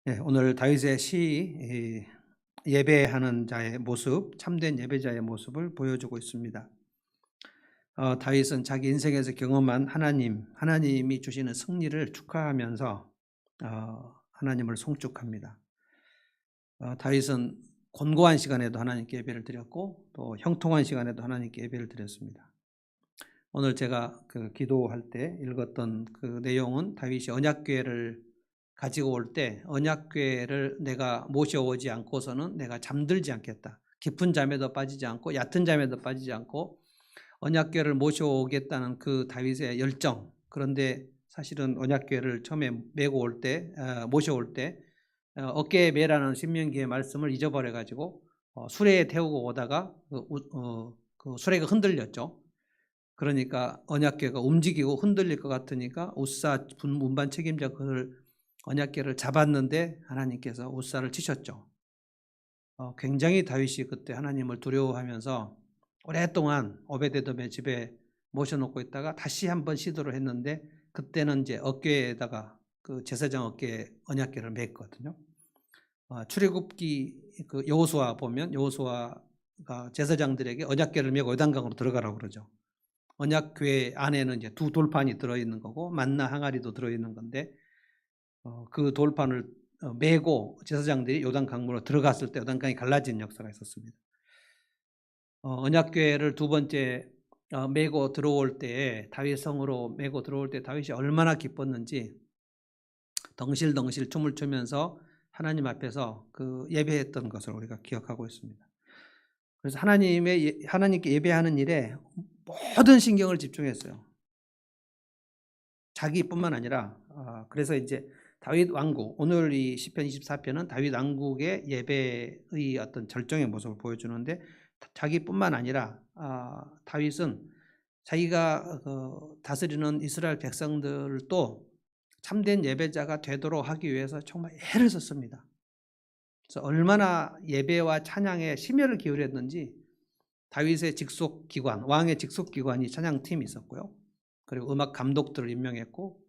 네, 오늘 다윗의 예배하는 자의 모습, 참된 예배자의 모습을 보여주고 있습니다. 다윗은 자기 인생에서 경험한 하나님이 주시는 승리를 축하하면서 하나님을 송축합니다. 다윗은 곤고한 시간에도 하나님께 예배를 드렸고 또 형통한 시간에도 하나님께 예배를 드렸습니다. 오늘 제가 그 기도할 때 읽었던 그 내용은 다윗이 언약궤를 가지고 올 때 언약궤를 내가 모셔오지 않고서는 내가 잠들지 않겠다. 깊은 잠에도 빠지지 않고 얕은 잠에도 빠지지 않고 언약궤를 모셔오겠다는 그 다윗의 열정. 그런데 사실은 언약궤를 처음에 메고 올 때, 모셔올 때 어깨에 매라는 신명기의 말씀을 잊어버려 가지고 수레에 태우고 오다가 그 수레가 흔들렸죠. 그러니까 언약궤가 움직이고 흔들릴 것 같으니까 웃사 운반 책임자 그를 언약궤를 잡았는데 하나님께서 웃사를 치셨죠. 굉장히 다윗이 그때 하나님을 두려워하면서 오랫동안 오베데돔의 집에 모셔놓고 있다가 다시 한번 시도를 했는데 그때는 이제 어깨에다가 그 제사장 어깨에 언약궤를 맸거든요. 출애굽기 그 여호수아 보면 여호수아가 제사장들에게 언약궤를 메고 요단강으로 들어가라고 그러죠. 언약궤 안에는 이제 두 돌판이 들어있는 거고 만나 항아리도 들어있는 건데 그 돌판을 메고 제사장들이 요단강으로 들어갔을 때 요단강이 갈라진 역사가 있었습니다. 언약궤를 두 번째 메고 들어올 때 다윗 성으로 메고 들어올 때 다윗이 얼마나 기뻤는지 덩실덩실 춤을 추면서 하나님 앞에서 그 예배했던 것을 우리가 기억하고 있습니다. 그래서 하나님께 예배하는 일에 모든 신경을 집중했어요. 자기뿐만 아니라 그래서 이제 다윗 왕국, 오늘 이 시편 24편은 다윗 왕국의 예배의 어떤 절정의 모습을 보여주는데 자기뿐만 아니라 다윗은 자기가 다스리는 이스라엘 백성들도 참된 예배자가 되도록 하기 위해서 정말 애를 썼습니다. 그래서 얼마나 예배와 찬양에 심혈을 기울였는지 다윗의 직속 기관, 왕의 직속 기관이 찬양팀이 있었고요. 그리고 음악 감독들을 임명했고,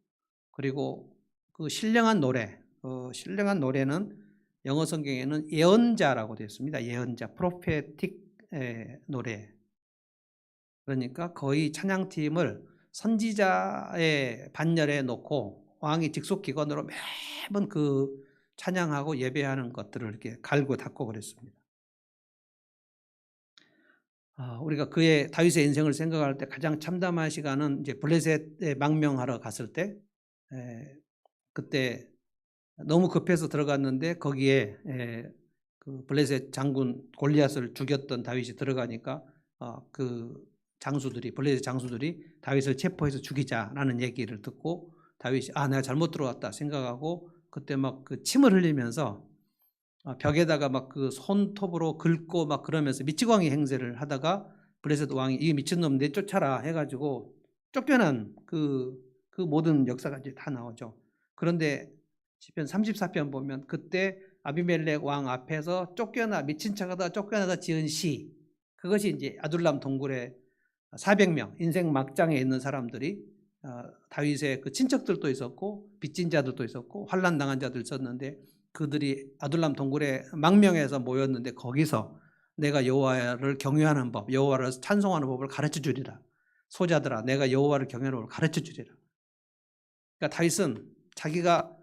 그리고 그 신령한 노래는 영어 성경에는 예언자라고 되어 있습니다. 예언자, 프로페틱 노래. 그러니까 거의 찬양팀을 선지자의 반열에 놓고 왕이 직속 기관으로 매번 그 찬양하고 예배하는 것들을 이렇게 갈고 닦고 그랬습니다. 우리가 다윗의 인생을 생각할 때 가장 참담한 시간은 이제 블레셋에 망명하러 갔을 때, 그때 너무 급해서 들어갔는데 거기에 그 블레셋 장군 골리앗을 죽였던 다윗이 들어가니까 그 블레셋 장수들이 다윗을 체포해서 죽이자라는 얘기를 듣고 다윗이 내가 잘못 들어왔다 생각하고 그때 막 그 침을 흘리면서 벽에다가 막 그 손톱으로 긁고 막 그러면서 미치광이 행세를 하다가 블레셋 왕이 이 미친놈 내쫓아라 해가지고 쫓겨난 그 모든 역사가 이제 다 나오죠. 그런데 시편 34편 보면 그때 아비멜렉 왕 앞에서 미친 척하다 쫓겨나다 지은 시, 그것이 이제 아둘람 동굴에 400명 인생 막장에 있는 사람들이 다윗의 그 친척들도 있었고 빚진 자들도 있었고 환난 당한 자들 있었는데 그들이 아둘람 동굴에 망명해서 모였는데 거기서 내가 여호와를 경외하는 법, 여호와를 찬송하는 법을 가르쳐 주리라. 소자들아, 내가 여호와를 경외하는 법을 가르쳐 주리라. 그러니까 다윗은 자기가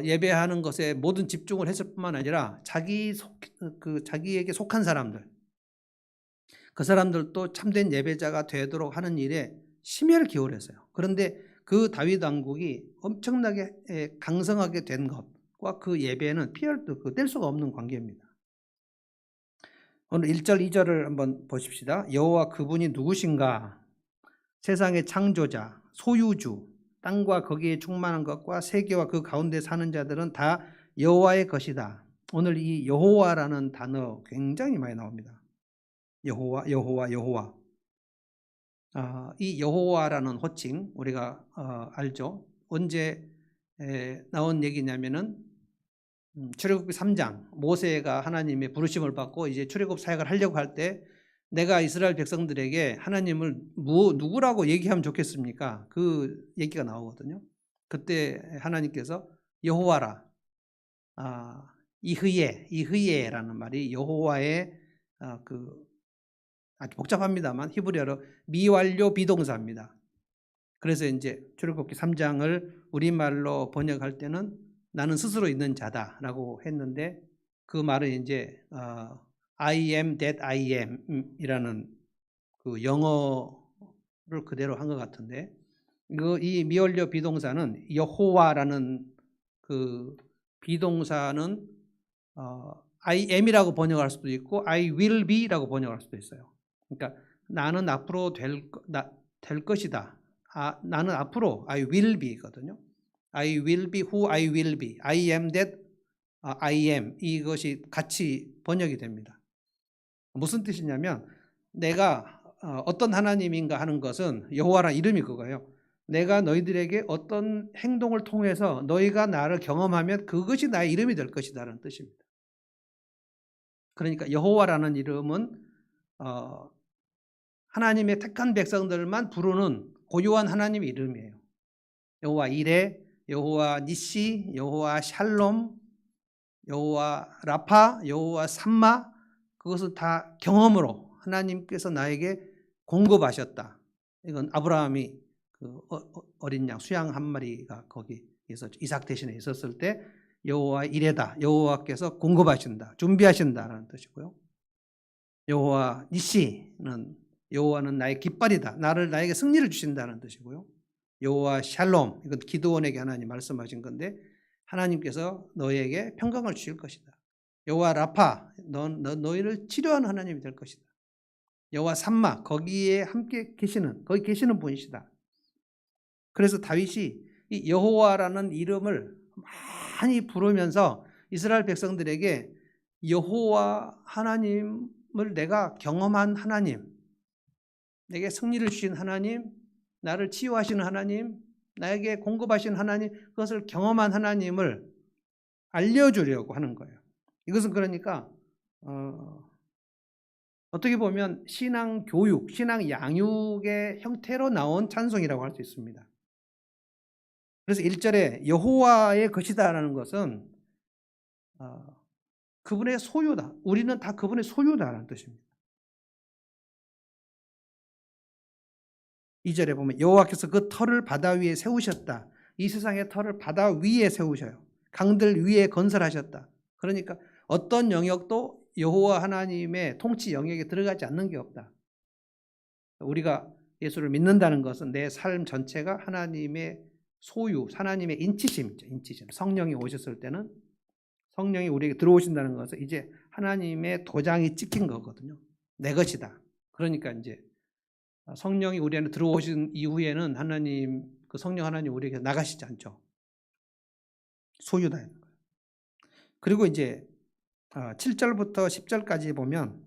예배하는 것에 모든 집중을 했을 뿐만 아니라 자기에게 속한 사람들, 그 사람들도 참된 예배자가 되도록 하는 일에 심혈을 기울였어요. 그런데 그 다윗 왕국이 엄청나게 강성하게 된 것과 그 예배는 뗄 수가 없는 관계입니다. 오늘 1절 2절을 한번 보십시다. 여호와 그분이 누구신가? 세상의 창조자, 소유주, 땅과 거기에 충만한 것과 세계와 그 가운데 사는 자들은 다 여호와의 것이다. 오늘 이 여호와라는 단어 굉장히 많이 나옵니다. 여호와, 여호와, 여호와. 이 여호와라는 호칭 우리가 알죠. 언제 나온 얘기냐면은 출애굽기 3장 모세가 하나님의 부르심을 받고 이제 출애굽 사역을 하려고 할 때 내가 이스라엘 백성들에게 하나님을 누구라고 얘기하면 좋겠습니까? 그 얘기가 나오거든요. 그때 하나님께서 여호와라, 이흐예라는 말이 여호와의 그 아주 복잡합니다만 히브리어로 미완료 비동사입니다. 그래서 이제 출애굽기 3장을 우리말로 번역할 때는 나는 스스로 있는 자다라고 했는데 그 말은 이제 I am that I am 이라는 그 영어를 그대로 한 것 같은데 이 미완료 비동사는 여호와라는 그 비동사는 I am이라고 번역할 수도 있고 I will be라고 번역할 수도 있어요. 그러니까 나는 앞으로 될 것이다. 나는 앞으로 I will be거든요. I will be who I will be. I am that I am. 이것이 같이 번역이 됩니다. 무슨 뜻이냐면 내가 어떤 하나님인가 하는 것은 여호와라는 이름이 그거예요. 내가 너희들에게 어떤 행동을 통해서 너희가 나를 경험하면 그것이 나의 이름이 될 것이다라는 뜻입니다. 그러니까 여호와라는 이름은 하나님의 택한 백성들만 부르는 고유한 하나님의 이름이에요. 여호와 이레, 여호와 니시, 여호와 샬롬, 여호와 라파, 여호와 삼마, 그것은 다 경험으로 하나님께서 나에게 공급하셨다. 이건 아브라함이 그 어린 양 수양 한 마리가 거기에서 이삭 대신에 있었을 때 여호와 이레다, 여호와께서 공급하신다, 준비하신다라는 뜻이고요. 여호와 니시는 여호와는 나의 깃발이다, 나에게 승리를 주신다는 뜻이고요. 여호와 샬롬, 이건 기드온에게 하나님 말씀하신 건데 하나님께서 너희에게 평강을 주실 것이다. 여호와 라파, 너희를 치료하는 하나님이 될 것이다. 여호와 삼마, 거기 계시는 분이시다. 그래서 다윗이 이 여호와라는 이름을 많이 부르면서 이스라엘 백성들에게 여호와 하나님을 내가 경험한 하나님, 내게 승리를 주신 하나님, 나를 치유하시는 하나님, 나에게 공급하신 하나님, 그것을 경험한 하나님을 알려주려고 하는 거예요. 이것은 그러니까 어떻게 보면 신앙 교육, 신앙 양육의 형태로 나온 찬송이라고 할 수 있습니다. 그래서 1절에 여호와의 것이다라는 것은 그분의 소유다. 우리는 다 그분의 소유다라는 뜻입니다. 2절에 보면 여호와께서 그 터를 바다 위에 세우셨다. 이 세상의 터를 바다 위에 세우셔요. 강들 위에 건설하셨다. 그러니까 어떤 영역도 여호와 하나님의 통치 영역에 들어가지 않는 게 없다. 우리가 예수를 믿는다는 것은 내 삶 전체가 하나님의 소유, 하나님의 인치심이죠. 인치심. 성령이 오셨을 때는 성령이 우리에게 들어오신다는 것은 이제 하나님의 도장이 찍힌 거거든요. 내 것이다. 그러니까 이제 성령이 우리 안에 들어오신 이후에는 하나님, 그 성령 하나님 우리에게 나가시지 않죠. 소유다. 그리고 이제 7절부터 10절까지 보면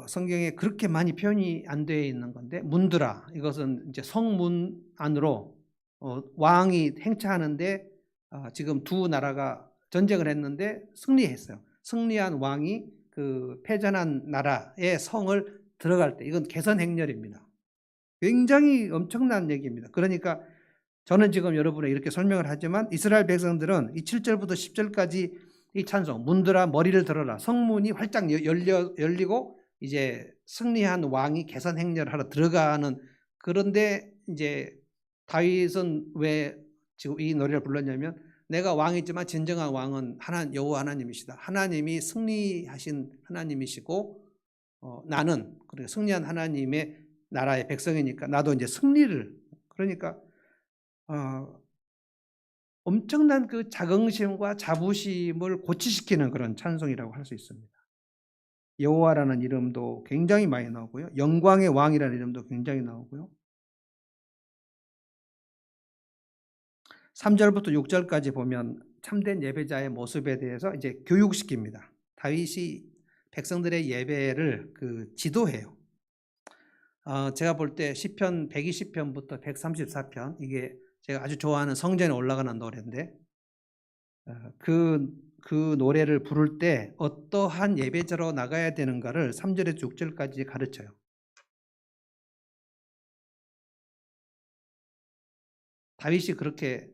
성경에 그렇게 많이 표현이 안 되어 있는 건데 문드라, 이것은 이제 성문 안으로 왕이 행차하는데 지금 두 나라가 전쟁을 했는데 승리했어요. 승리한 왕이 그 패전한 나라의 성을 들어갈 때, 이건 개선 행렬입니다. 굉장히 엄청난 얘기입니다. 그러니까 저는 지금 여러분에 이렇게 설명을 하지만 이스라엘 백성들은 이 7절부터 10절까지 이 찬송, 문들아 머리를 들어라, 성문이 활짝 열리고 이제 승리한 왕이 개선 행렬을 하러 들어가는, 그런데 이제 다윗은 왜 지금 이 노래를 불렀냐면 내가 왕이지만 진정한 왕은 여호와 하나님이시다. 하나님이 승리하신 하나님이시고 나는 그러니까 승리한 하나님의 나라의 백성이니까 나도 이제 승리를, 그러니까 엄청난 그 자긍심과 자부심을 고취시키는 그런 찬송이라고 할 수 있습니다. 여호와라는 이름도 굉장히 많이 나오고요. 영광의 왕이라는 이름도 굉장히 나오고요. 3절부터 6절까지 보면 참된 예배자의 모습에 대해서 이제 교육시킵니다. 다윗이 백성들의 예배를 지도해요. 제가 볼 때 시편 120편부터 134편, 이게 제가 아주 좋아하는 성전에 올라가는 노래인데 그 노래를 부를 때 어떠한 예배자로 나가야 되는가를 3절에서 6절까지 가르쳐요. 다윗이 그렇게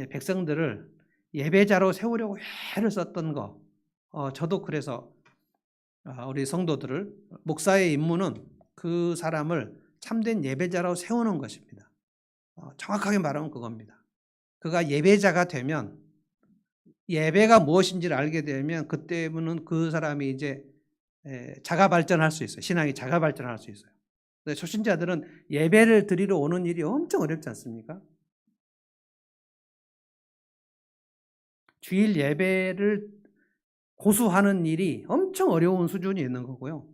백성들을 예배자로 세우려고 애를 썼던 거. 저도 그래서 우리 성도들을 목사의 임무는 그 사람을 참된 예배자로 세우는 것입니다. 정확하게 말하면 그겁니다. 그가 예배자가 되면 예배가 무엇인지를 알게 되면 그때부터는 그 사람이 이제 자가 발전할 수 있어요. 신앙이 자가 발전할 수 있어요. 초신자들은 예배를 드리러 오는 일이 엄청 어렵지 않습니까? 주일 예배를 고수하는 일이 엄청 어려운 수준이 있는 거고요.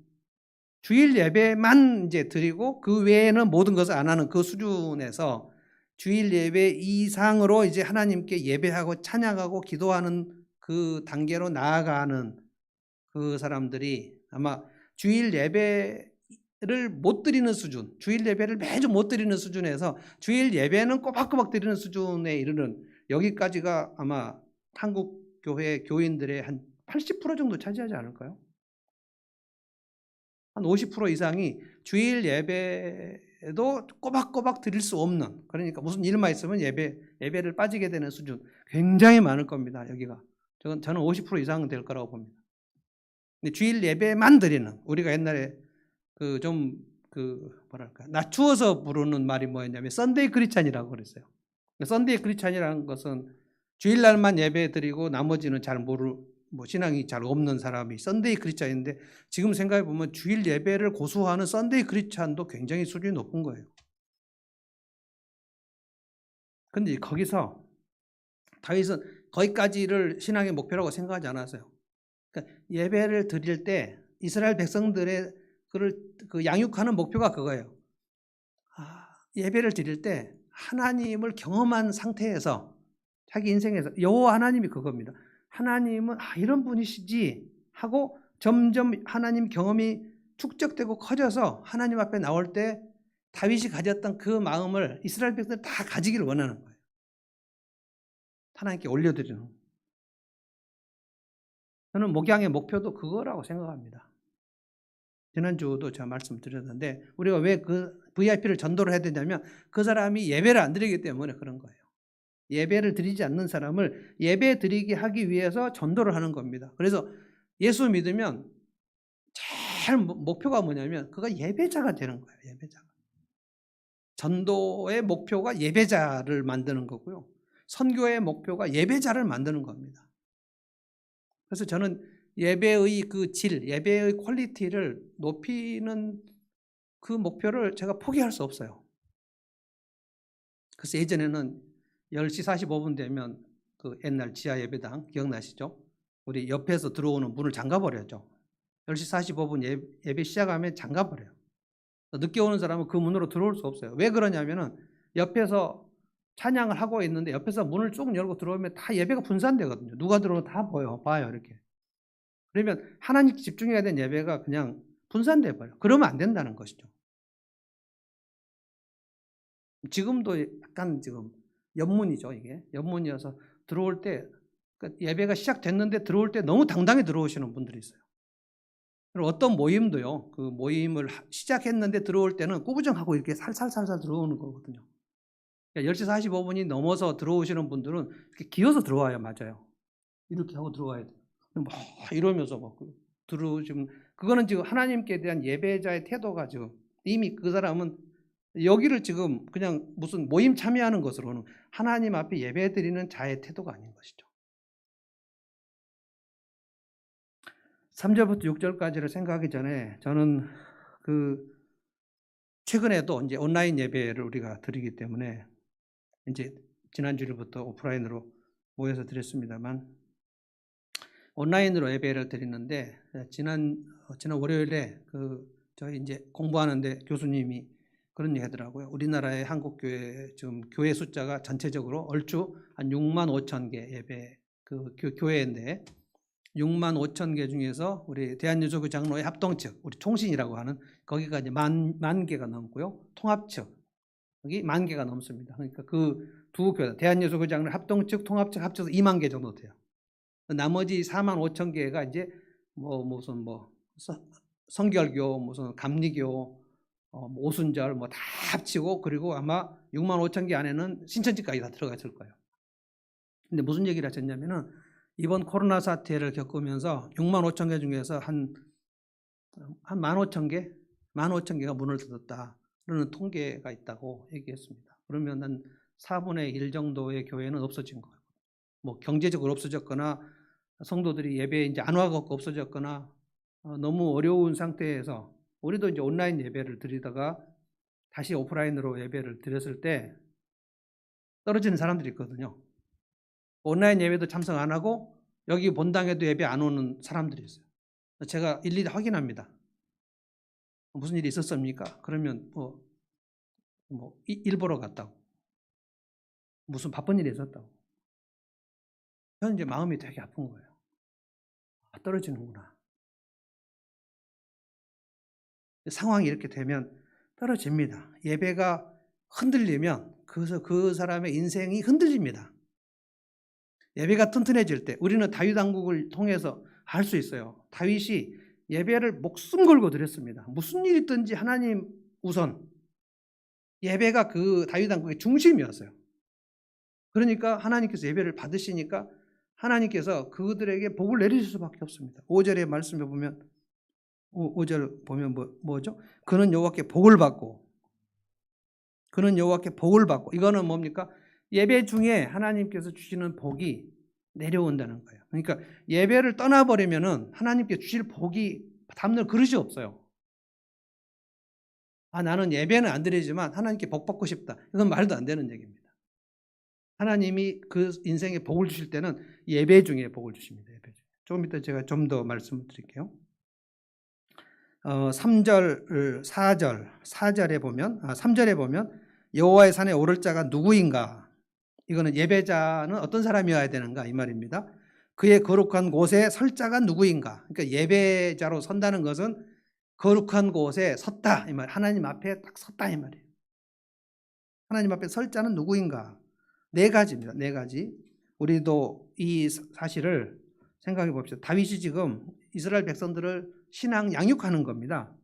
주일 예배만 이제 드리고 그 외에는 모든 것을 안 하는 그 수준에서 주일 예배 이상으로 이제 하나님께 예배하고 찬양하고 기도하는 그 단계로 나아가는 그 사람들이 아마 주일 예배를 못 드리는 수준, 주일 예배를 매주 못 드리는 수준에서 주일 예배는 꼬박꼬박 드리는 수준에 이르는 여기까지가 아마 한국 교회 교인들의 한 80% 정도 차지하지 않을까요? 한 50% 이상이 주일 예배도 꼬박꼬박 드릴 수 없는, 그러니까 무슨 일만 있으면 예배를 빠지게 되는 수준 굉장히 많을 겁니다. 여기가 저는 50% 이상은 될 거라고 봅니다. 근데 주일 예배만 드리는, 우리가 옛날에 뭐랄까 낮추어서 부르는 말이 뭐였냐면 썬데이 크리스찬이라고 그랬어요. 썬데이 크리스찬이라는 것은 주일날만 예배 드리고 나머지는 잘 신앙이 잘 없는 사람이 썬데이 크리스찬인데, 지금 생각해 보면 주일 예배를 고수하는 썬데이 크리스찬도 굉장히 수준이 높은 거예요. 근데 거기서 다윗은 거기까지를 신앙의 목표라고 생각하지 않았어요. 그러니까 예배를 드릴 때 이스라엘 백성들의 그 양육하는 목표가 그거예요. 예배를 드릴 때 하나님을 경험한 상태에서 자기 인생에서 여호와 하나님이 그겁니다. 하나님은 이런 분이시지 하고 점점 하나님 경험이 축적되고 커져서 하나님 앞에 나올 때 다윗이 가졌던 그 마음을 이스라엘 백성들 다 가지기를 원하는 거예요. 하나님께 올려드리는. 저는 목양의 목표도 그거라고 생각합니다. 지난주도 제가 말씀드렸는데 우리가 왜 그 VIP를 전도를 해야 되냐면 그 사람이 예배를 안 드리기 때문에 그런 거예요. 예배를 드리지 않는 사람을 예배 드리게 하기 위해서 전도를 하는 겁니다. 그래서 예수 믿으면 제일 목표가 뭐냐면 그가 예배자가 되는 거예요. 예배자가. 전도의 목표가 예배자를 만드는 거고요. 선교의 목표가 예배자를 만드는 겁니다. 그래서 저는 예배의 그 질, 예배의 퀄리티를 높이는 그 목표를 제가 포기할 수 없어요. 그래서 예전에는 10시 45분 되면 그 옛날 지하 예배당 기억나시죠? 우리 옆에서 들어오는 문을 잠가버렸죠. 10시 45분 예배 시작하면 잠가버려요. 늦게 오는 사람은 그 문으로 들어올 수 없어요. 왜 그러냐면은 옆에서 찬양을 하고 있는데 옆에서 문을 쭉 열고 들어오면 다 예배가 분산되거든요. 누가 들어오면 다 봐요. 이렇게. 그러면 하나님 집중해야 되는 예배가 그냥 분산돼 버려요. 그러면 안 된다는 것이죠. 지금도 약간 지금 연문이죠, 이게. 연문이어서 들어올 때 예배가 시작됐는데 들어올 때 너무 당당히 들어오시는 분들이 있어요. 그리고 어떤 모임도요. 그 모임을 시작했는데 들어올 때는 꾸부정하고 이렇게 살살살살 들어오는 거거든요. 그러니까 10시 45분이 넘어서 들어오시는 분들은 이렇게 기어서 들어와요. 맞아요. 이렇게 하고 들어와야 돼요. 막 이러면서 막 들어오시면 그거는 지금 하나님께 대한 예배자의 태도가 지금 이미 그 사람은 여기를 지금 그냥 무슨 모임 참여하는 것으로는 하나님 앞에 예배 드리는 자의 태도가 아닌 것이죠. 3절부터 6절까지를 생각하기 전에 저는 최근에도 이제 온라인 예배를 우리가 드리기 때문에 이제 지난주부터 오프라인으로 모여서 드렸습니다만 온라인으로 예배를 드리는데 지난 월요일에 저희 이제 공부하는데 교수님이 그런 얘기 하더라고요. 우리나라의 한국 교회 지금 교회 숫자가 전체적으로 얼추 한 6만 5천 개 예배 교회인데 6만 5천 개 중에서 우리 대한예수교 장로회 합동 측, 우리 통신이라고 하는 거기가 이제 만 개가 넘고요. 통합 측 여기 10,000개가 넘습니다. 그러니까 그 두 교회 대한예수교 장로회 합동 측, 통합 측 합쳐서 2만 개 정도 돼요. 나머지 4만 5천 개가 이제 무슨 성결교, 무슨 감리교, 오순절 다 합치고 그리고 아마 6만 5천 개 안에는 신천지까지 다 들어가 있을 거예요. 근데 무슨 얘기를 하셨냐면은 이번 코로나 사태를 겪으면서 6만 5천 개 중에서 한 15,000개? 15,000개가 문을 닫았다. 그러는 통계가 있다고 얘기했습니다. 그러면 한 4분의 1 정도의 교회는 없어진 거예요. 뭐 경제적으로 없어졌거나 성도들이 예배에 이제 안 와갖고 없어졌거나 너무 어려운 상태에서 우리도 이제 온라인 예배를 드리다가 다시 오프라인으로 예배를 드렸을 때 떨어지는 사람들이 있거든요. 온라인 예배도 참석 안 하고 여기 본당에도 예배 안 오는 사람들이 있어요. 제가 일일이 확인합니다. 무슨 일이 있었습니까? 그러면 일 보러 갔다고. 무슨 바쁜 일이 있었다고. 저는 이제 마음이 되게 아픈 거예요. 떨어지는구나. 상황이 이렇게 되면 떨어집니다. 예배가 흔들리면 그 사람의 인생이 흔들립니다. 예배가 튼튼해질 때 우리는 다윗 왕국을 통해서 할 수 있어요. 다윗이 예배를 목숨 걸고 드렸습니다. 무슨 일이 있든지 하나님 우선. 예배가 그 다윗 왕국의 중심이었어요. 그러니까 하나님께서 예배를 받으시니까 하나님께서 그들에게 복을 내리실 수밖에 없습니다. 5절의 말씀에 보면 5절 보면 뭐죠? 그는 여호와께 복을 받고 이거는 뭡니까? 예배 중에 하나님께서 주시는 복이 내려온다는 거예요. 그러니까 예배를 떠나버리면은 하나님께 주실 복이 담는 그릇이 없어요. 나는 예배는 안 드리지만 하나님께 복 받고 싶다. 이건 말도 안 되는 얘기입니다. 하나님이 그 인생에 복을 주실 때는 예배 중에 복을 주십니다. 예배 중에. 조금 이따 제가 좀 더 말씀을 드릴게요. 3절, 4절에 보면 3절에 보면 여호와의 산에 오를 자가 누구인가? 이거는 예배자는 어떤 사람이어야 되는가 이 말입니다. 그의 거룩한 곳에 설 자가 누구인가? 그러니까 예배자로 선다는 것은 거룩한 곳에 섰다 이 말. 하나님 앞에 딱 섰다 이 말이에요. 하나님 앞에 설 자는 누구인가? 4가지입니다. 4가지. 우리도 이 사실을 생각해 봅시다. 다윗이 지금 이스라엘 백성들을 신앙 양육하는 겁니다.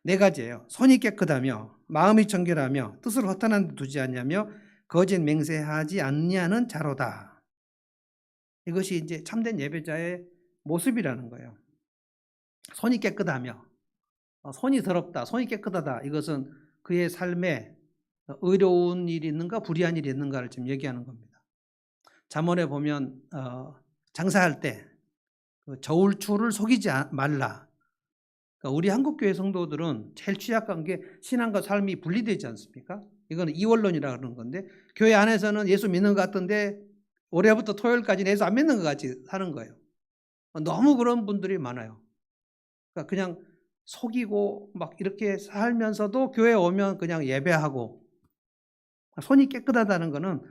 4가지예요. 손이 깨끗하며 마음이 청결하며 뜻을 허탄한 데 두지 않냐며 거짓 맹세하지 않냐는 자로다. 이것이 이제 참된 예배자의 모습이라는 거예요. 손이 깨끗하며 손이 더럽다, 손이 깨끗하다. 이것은 그의 삶에 의로운 일이 있는가 불의한 일이 있는가를 지금 얘기하는 겁니다. 잠언에 보면 장사할 때 저울추를 속이지 말라. 그러니까 우리 한국교회 성도들은 제일 취약한 게 신앙과 삶이 분리되지 않습니까? 이거는 이원론이라고 그러는 건데 교회 안에서는 예수 믿는 것 같은데 올해부터 토요일까지는 예수 안 믿는 것 같이 사는 거예요. 너무 그런 분들이 많아요. 그러니까 그냥 속이고 막 이렇게 살면서도 교회에 오면 그냥 예배하고 손이 깨끗하다는 것은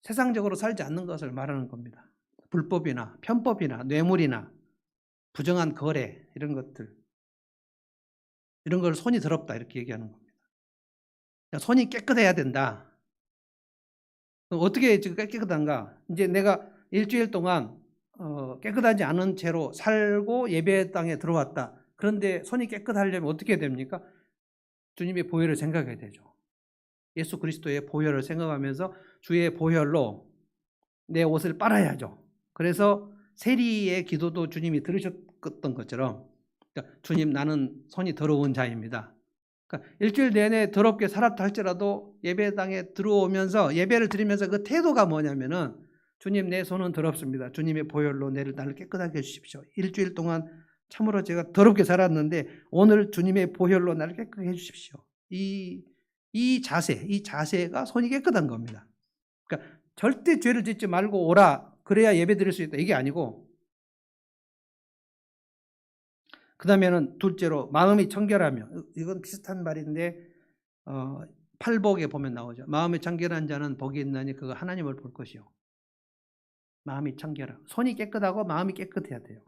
세상적으로 살지 않는 것을 말하는 겁니다. 불법이나 편법이나 뇌물이나 부정한 거래 이런 것들 이런 걸 손이 더럽다 이렇게 얘기하는 겁니다. 손이 깨끗해야 된다. 어떻게 지금 깨끗한가? 이제 내가 일주일 동안 깨끗하지 않은 채로 살고 예배 땅에 들어왔다. 그런데 손이 깨끗하려면 어떻게 됩니까? 주님의 보혈을 생각해야 되죠. 예수 그리스도의 보혈을 생각하면서 주의 보혈로 내 옷을 빨아야죠. 그래서 세리의 기도도 주님이 들으셨던 것처럼 그러니까 주님 나는 손이 더러운 자입니다. 그러니까 일주일 내내 더럽게 살았다 할지라도 예배당에 들어오면서 예배를 드리면서 그 태도가 뭐냐면은 주님 내 손은 더럽습니다. 주님의 보혈로 나를 깨끗하게 해주십시오. 일주일 동안 참으로 제가 더럽게 살았는데 오늘 주님의 보혈로 나를 깨끗하게 해주십시오. 이 자세가 손이 깨끗한 겁니다. 그러니까 절대 죄를 짓지 말고 오라 그래야 예배 드릴 수 있다 이게 아니고 그 다음에는 둘째로 마음이 청결하며 이건 비슷한 말인데 팔복에 보면 나오죠. 마음이 청결한 자는 복이 있나니 그거 하나님을 볼 것이요. 마음이 청결하고 손이 깨끗하고 마음이 깨끗해야 돼요.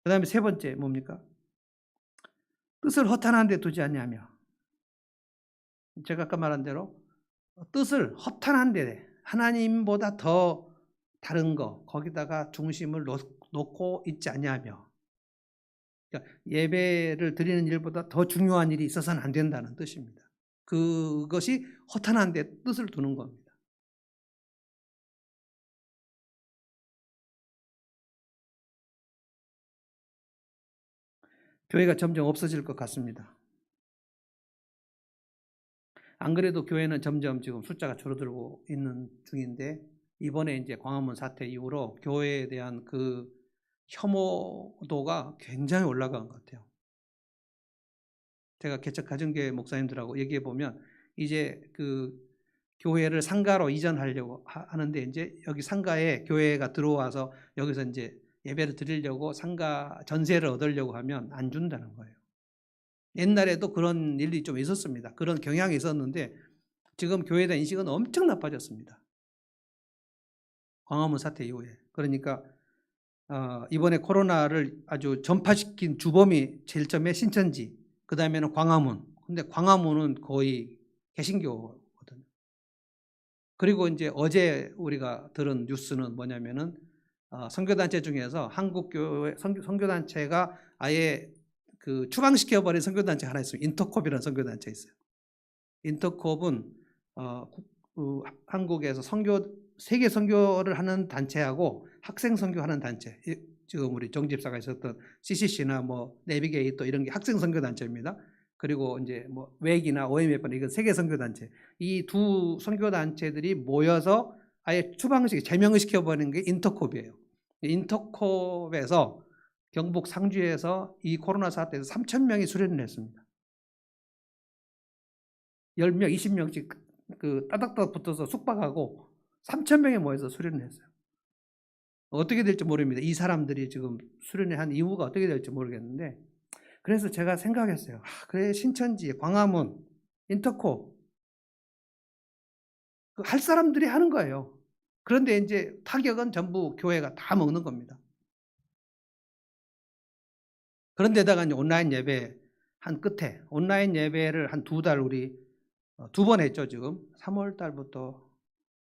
그 다음에 세 번째 뭡니까? 뜻을 허탄한 데 두지 않냐며 제가 아까 말한 대로 뜻을 허탄한 데 하나님보다 더 다른 거 거기다가 중심을 놓고 있지 않냐며 그러니까 예배를 드리는 일보다 더 중요한 일이 있어서는 안 된다는 뜻입니다. 그것이 허탄한 데 뜻을 두는 겁니다. 교회가 점점 없어질 것 같습니다. 안 그래도 교회는 점점 지금 숫자가 줄어들고 있는 중인데 이번에 이제 광화문 사태 이후로 교회에 대한 그 혐오도가 굉장히 올라간 것 같아요. 제가 개척 가정교회 목사님들하고 얘기해 보면 이제 그 교회를 상가로 이전하려고 하는데 이제 여기 상가에 교회가 들어와서 여기서 이제 예배를 드리려고 상가 전세를 얻으려고 하면 안 준다는 거예요. 옛날에도 그런 일이 좀 있었습니다. 그런 경향이 있었는데 지금 교회에 대한 인식은 엄청 나빠졌습니다. 광화문 사태 이후에. 그러니까 이번에 코로나를 아주 전파시킨 주범이 제일 처음에 신천지, 그 다음에는 광화문. 근데 광화문은 거의 개신교거든요. 그리고 이제 어제 우리가 들은 뉴스는 뭐냐면은 선교단체 중에서 한국교회 선교단체가 아예 그 추방시켜버린 선교단체 하나 있어요. 인터콥이라는 선교단체 있어요. 인터콥은 한국에서 세계 선교를 하는 단체하고 학생 선교하는 단체, 지금 우리 정집사가 있었던 CCC나 뭐 내비게이터 이런 게 학생 선교 단체입니다. 그리고 이제 뭐 웩이나 OMF나 이건 세계 선교 단체. 이 두 선교 단체들이 모여서 아예 제명을 시켜버리는 게 인터콥이에요. 인터콥에서 경북 상주에서 이 코로나 사태에서 3,000명이 수련을 했습니다. 10명, 20명씩 그 따닥따닥 붙어서 숙박하고 3,000명이 모여서 수련을 했어요. 어떻게 될지 모릅니다. 이 사람들이 지금 수련을 한 이유가 어떻게 될지 모르겠는데, 그래서 제가 생각했어요. 그래, 신천지, 광화문, 인터코 할 사람들이 하는 거예요. 그런데 이제 타격은 전부 교회가 다 먹는 겁니다. 그런데다가 이제 온라인 예배 한 끝에 온라인 예배를 한 2달 우리 2번 했죠. 지금 3월 달부터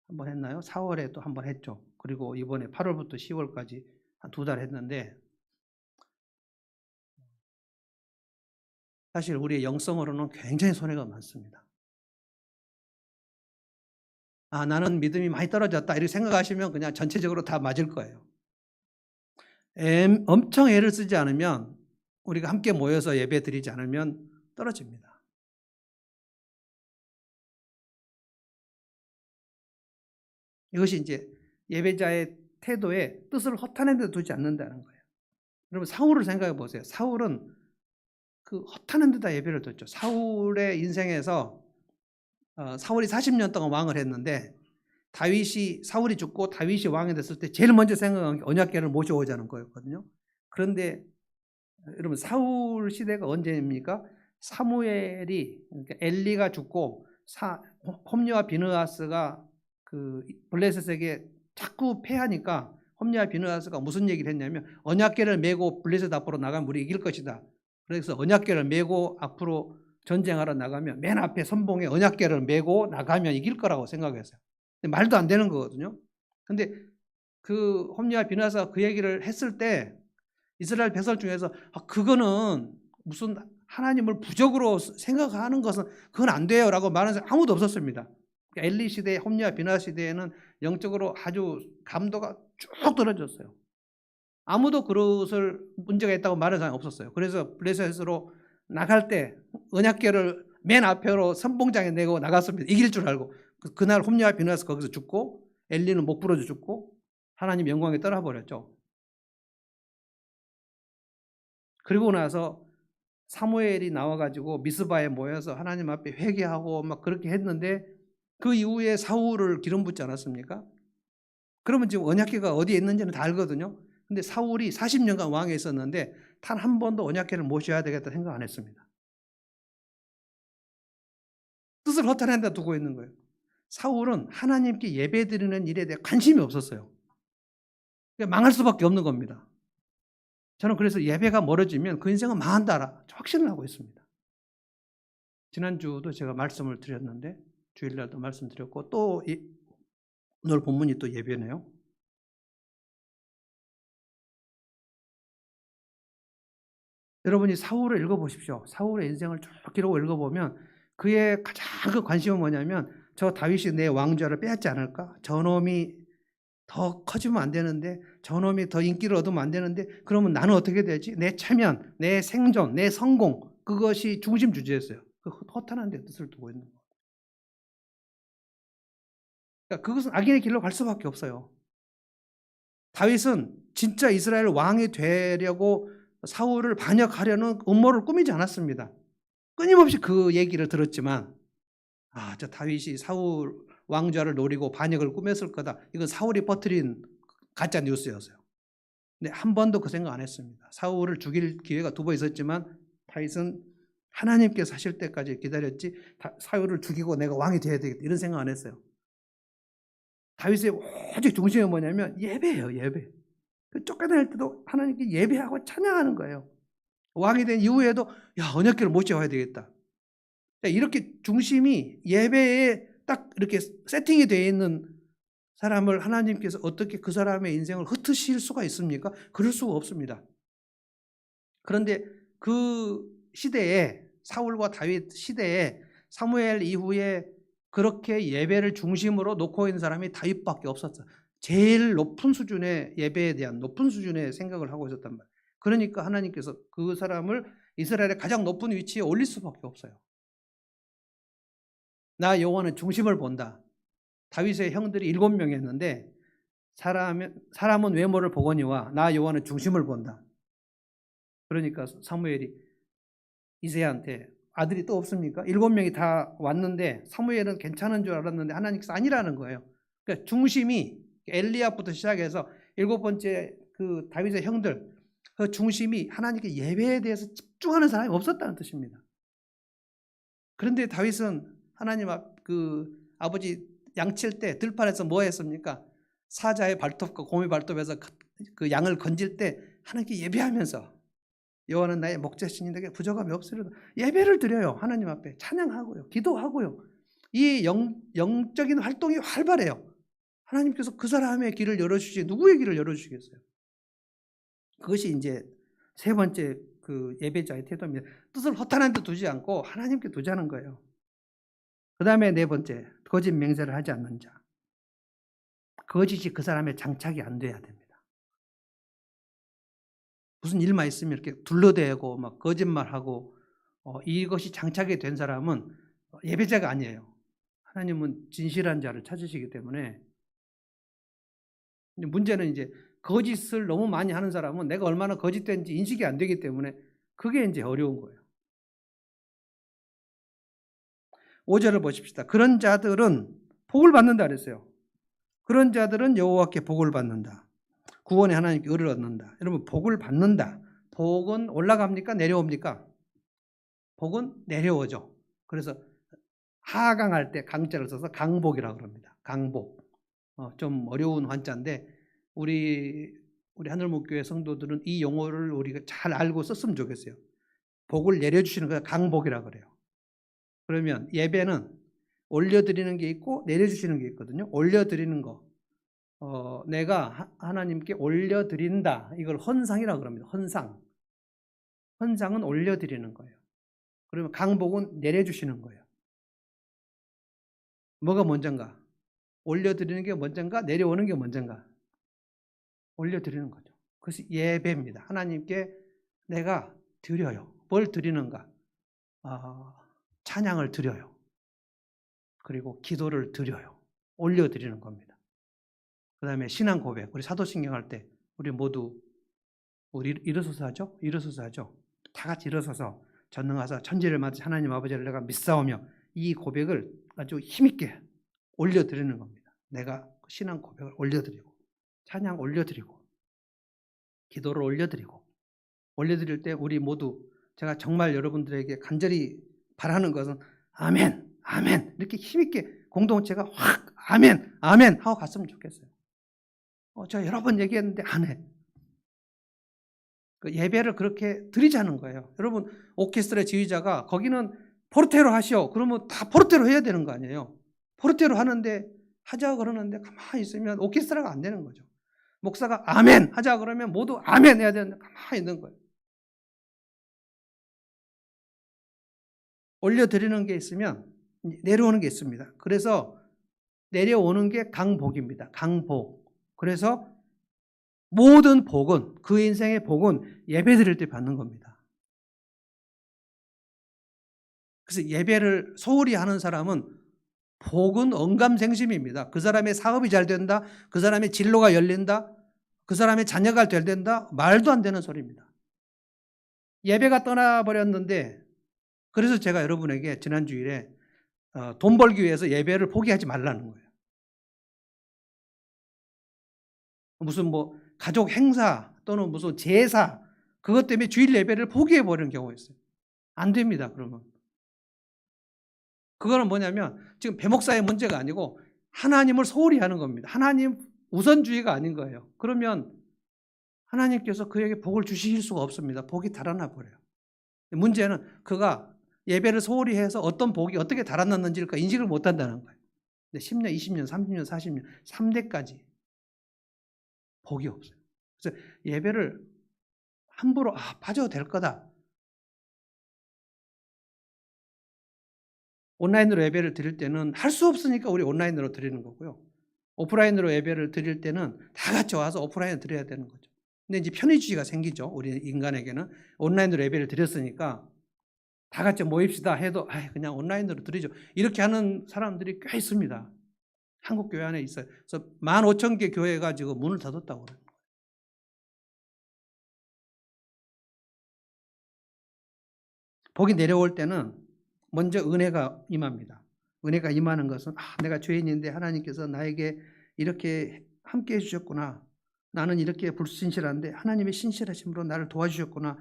한 번 했나요? 4월에 또 한 번 했죠. 그리고 이번에 8월부터 10월까지 한 2달 했는데 사실 우리의 영성으로는 굉장히 손해가 많습니다. 나는 믿음이 많이 떨어졌다 이렇게 생각하시면 그냥 전체적으로 다 맞을 거예요. 엄청 애를 쓰지 않으면, 우리가 함께 모여서 예배 드리지 않으면 떨어집니다. 이것이 이제 예배자의 태도에 뜻을 허탄한 데 두지 않는다는 거예요. 여러분 사울을 생각해 보세요. 사울은 그 허탄한 데다 예배를 뒀죠. 사울의 인생에서 사울이 40년 동안 왕을 했는데 사울이 죽고 다윗이 왕이 됐을 때 제일 먼저 생각한 게 언약궤를 모셔오자는 거였거든요. 그런데 여러분 사울 시대가 언제입니까? 사무엘이, 그러니까 엘리가 죽고 홈리와 비느하스가 그 블레셋에게 자꾸 패하니까 홈리와 비느하스가 무슨 얘기를 했냐면 언약궤를 메고 블레셋 앞으로 나가면 우리 이길 것이다. 그래서 언약궤를 메고 앞으로 전쟁하러 나가면 맨 앞에 선봉에 언약궤를 메고 나가면 이길 거라고 생각했어요. 근데 말도 안 되는 거거든요. 근데 그 홈리와 비느하스가 그 얘기를 했을 때 이스라엘 백성 중에서 그거는 무슨 하나님을 부적으로 생각하는 것은 그건 안 돼요 라고 말하는 사람 아무도 없었습니다. 엘리 시대, 홈리와 비느하스 시대에는 영적으로 아주 감도가 쭉 떨어졌어요. 아무도 그것을 문제가 있다고 말하는 사람이 없었어요. 그래서 블레셋으로 나갈 때 언약궤를 맨 앞으로 선봉장에 내고 나갔습니다. 이길 줄 알고. 그날 홈리와 비느하스 거기서 죽고 엘리는 목 부러져 죽고 하나님 영광에 떠나버렸죠. 그리고 나서 사무엘이 나와가지고 미스바에 모여서 하나님 앞에 회개하고 막 그렇게 했는데 그 이후에 사울을 기름 붓지 않았습니까? 그러면 지금 언약궤가 어디에 있는지는 다 알거든요. 근데 사울이 40년간 왕에 있었는데 단 한 번도 언약궤를 모셔야 되겠다 생각 안 했습니다. 뜻을 허탄한 데 두고 있는 거예요. 사울은 하나님께 예배드리는 일에 대해 관심이 없었어요. 망할 수밖에 없는 겁니다. 저는 그래서 예배가 멀어지면 그 인생은 망한다 확신을 하고 있습니다. 지난주도 제가 말씀을 드렸는데 주일날도 말씀드렸고 또 오늘 본문이 또 예배네요. 여러분이 사울을 읽어보십시오. 사울의 인생을 쭉 기록을 읽어보면 그의 가장 큰 관심은 뭐냐면 저 다윗이 내 왕좌를 빼앗지 않을까? 저놈이 더 커지면 안 되는데, 저놈이 더 인기를 얻으면 안 되는데, 그러면 나는 어떻게 되지? 내 체면, 내 생존, 내 성공, 그것이 중심 주제였어요. 그 허탄한 데 뜻을 두고 있는 거예요. 그러니까 그것은 악인의 길로 갈 수밖에 없어요. 다윗은 진짜 이스라엘 왕이 되려고 사울을 반역하려는 음모를 꾸미지 않았습니다. 끊임없이 그 얘기를 들었지만, 저 다윗이 사울 왕좌를 노리고 반역을 꾸몄을 거다. 이건 사울이 퍼뜨린 가짜 뉴스였어요. 근데 한 번도 그 생각 안 했습니다. 사울을 죽일 기회가 2번 있었지만 다윗은 하나님께서 하실 때까지 기다렸지, 사울을 죽이고 내가 왕이 돼야 되겠다 이런 생각 안 했어요. 다윗의 오직 중심이 뭐냐면 예배예요. 예배. 쫓겨날 때도 하나님께 예배하고 찬양하는 거예요. 왕이 된 이후에도 언약궤를 못 재워야 되겠다. 이렇게 중심이 예배에 딱 이렇게 세팅이 되어 있는 사람을 하나님께서 어떻게 그 사람의 인생을 흩으실 수가 있습니까? 그럴 수가 없습니다. 그런데 그 시대에, 사울과 다윗 시대에 사무엘 이후에 그렇게 예배를 중심으로 놓고 있는 사람이 다윗밖에 없었어요. 제일 높은 수준의 예배에 대한 높은 수준의 생각을 하고 있었단 말이에요. 그러니까 하나님께서 그 사람을 이스라엘의 가장 높은 위치에 올릴 수밖에 없어요. 나 여호와는 중심을 본다. 다윗의 형들이 7명이었는데 사람은 외모를 보거니와 나 여호와는 중심을 본다. 그러니까 사무엘이 이새야한테 아들이 또 없습니까? 7명이 다 왔는데 사무엘은 괜찮은 줄 알았는데 하나님께서 아니라는 거예요. 그러니까 중심이 엘리압부터 시작해서 7번째 그 다윗의 형들, 그 중심이 하나님께 예배에 대해서 집중하는 사람이 없었다는 뜻입니다. 그런데 다윗은 하나님 아버지 양칠 때 들판에서 뭐 했습니까? 사자의 발톱과 곰의 발톱에서 그 양을 건질 때 하나님께 예배하면서 여호와는 나의 목자시니 내게 부족함이 없으리로다. 예배를 드려요. 하나님 앞에 찬양하고요. 기도하고요. 이 영적인 활동이 활발해요. 하나님께서 그 사람의 길을 열어주시지 누구의 길을 열어주시겠어요? 그것이 이제 3번째 그 예배자의 태도입니다. 뜻을 허탄한 데 두지 않고 하나님께 두자는 거예요. 그 다음에 4번째, 거짓 맹세를 하지 않는 자. 거짓이 그 사람의 장착이 안 돼야 됩니다. 무슨 일만 있으면 이렇게 둘러대고 막 거짓말하고 이것이 장착이 된 사람은 예배자가 아니에요. 하나님은 진실한 자를 찾으시기 때문에. 문제는 이제 거짓을 너무 많이 하는 사람은 내가 얼마나 거짓된지 인식이 안 되기 때문에 그게 이제 어려운 거예요. 5절을 보십시다. 그런 자들은 복을 받는다 그랬어요. 그런 자들은 여호와께 복을 받는다. 구원의 하나님께 의를 얻는다. 여러분, 복을 받는다. 복은 올라갑니까? 내려옵니까? 복은 내려오죠. 그래서 하강할 때 강자를 써서 강복이라고 합니다. 강복. 좀 어려운 한자인데 우리 하늘목교회 성도들은 이 용어를 우리가 잘 알고 썼으면 좋겠어요. 복을 내려주시는 거야 강복이라고 그래요. 그러면 예배는 올려드리는 게 있고 내려주시는 게 있거든요. 올려드리는 거. 내가 하나님께 올려드린다. 이걸 헌상이라고 합니다. 헌상. 헌상은 올려드리는 거예요. 그러면 강복은 내려주시는 거예요. 뭐가 먼저인가? 올려드리는 게 먼저인가? 내려오는 게 먼저인가? 올려드리는 거죠. 그것이 예배입니다. 하나님께 내가 드려요. 뭘 드리는가? 찬양을 드려요. 그리고 기도를 드려요. 올려드리는 겁니다. 그 다음에 신앙 고백. 우리 사도신경 할 때 우리 모두 일어서서 하죠? 일어서서 하죠. 다 같이 일어서서 전능하사 천지를 만드신 하나님 아버지를 내가 믿사오며 이 고백을 아주 힘있게 올려드리는 겁니다. 내가 신앙 고백을 올려드리고 찬양 올려드리고 기도를 올려드릴 때 우리 모두 제가 정말 여러분들에게 간절히 바라는 것은 아멘, 아멘 이렇게 힘있게 공동체가 확 아멘, 아멘 하고 갔으면 좋겠어요. 제가 여러 번 얘기했는데 안 해. 그 예배를 그렇게 드리자는 거예요. 여러분 오케스트라 지휘자가 거기는 포르테로 하시오. 그러면 다 포르테로 해야 되는 거 아니에요. 포르테로 하는데 하자 그러는데 가만히 있으면 오케스트라가 안 되는 거죠. 목사가 아멘 하자 그러면 모두 아멘 해야 되는데 가만히 있는 거예요. 올려드리는 게 있으면 내려오는 게 있습니다. 그래서 내려오는 게 강복입니다. 강복. 그래서 모든 복은, 그 인생의 복은 예배 드릴 때 받는 겁니다. 그래서 예배를 소홀히 하는 사람은 복은 언감생심입니다. 그 사람의 사업이 잘 된다, 그 사람의 진로가 열린다, 그 사람의 자녀가 잘 된다, 말도 안 되는 소리입니다. 예배가 떠나버렸는데, 그래서 제가 여러분에게 지난 주일에 돈 벌기 위해서 예배를 포기하지 말라는 거예요. 무슨 뭐 가족 행사 또는 무슨 제사, 그것 때문에 주일 예배를 포기해 버리는 경우가 있어요. 안 됩니다. 그러면 그거는 뭐냐면 지금 배목사의 문제가 아니고 하나님을 소홀히 하는 겁니다. 하나님 우선주의가 아닌 거예요. 그러면 하나님께서 그에게 복을 주실 수가 없습니다. 복이 달아나 버려요. 문제는 그가 예배를 소홀히 해서 어떤 복이 어떻게 달아났는지를 인식을 못 한다는 거예요. 10년, 20년, 30년, 40년, 3대까지 복이 없어요. 그래서 예배를 함부로 빠져도 될 거다. 온라인으로 예배를 드릴 때는 할 수 없으니까 우리 온라인으로 드리는 거고요. 오프라인으로 예배를 드릴 때는 다 같이 와서 오프라인으로 드려야 되는 거죠. 근데 이제 편의주의가 생기죠. 우리 인간에게는. 온라인으로 예배를 드렸으니까 다 같이 모입시다 해도 그냥 온라인으로 드리죠. 이렇게 하는 사람들이 꽤 있습니다. 한국 교회 안에 있어요. 그래서 15,000개 교회가 지금 문을 닫았다고 그래요. 복이 내려올 때는 먼저 은혜가 임합니다. 은혜가 임하는 것은 내가 죄인인데 하나님께서 나에게 이렇게 함께 해주셨구나. 나는 이렇게 불신실한데 하나님의 신실하심으로 나를 도와주셨구나.